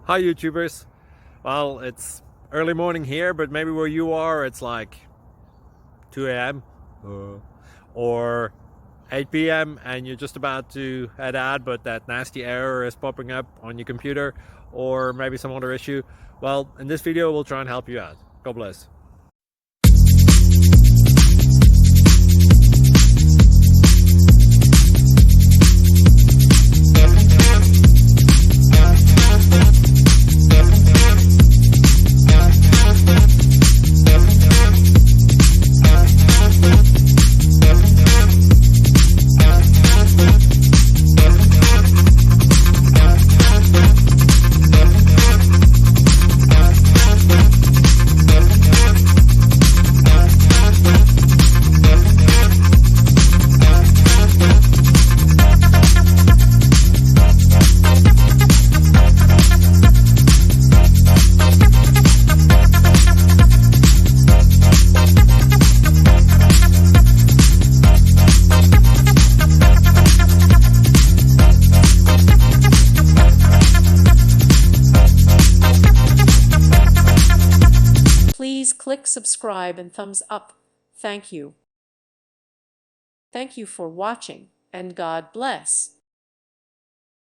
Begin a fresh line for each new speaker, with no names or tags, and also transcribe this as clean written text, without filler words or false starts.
Hi YouTubers. Well, it's early morning here, but maybe where you are it's like 2 a.m. or 8 p.m. and you're just about to head out, but that nasty error is popping up on your computer, or maybe some other issue. Well, in this video we'll try and help you out. God bless.
Please click subscribe and thumbs up. Thank you. Thank you for watching, and God bless.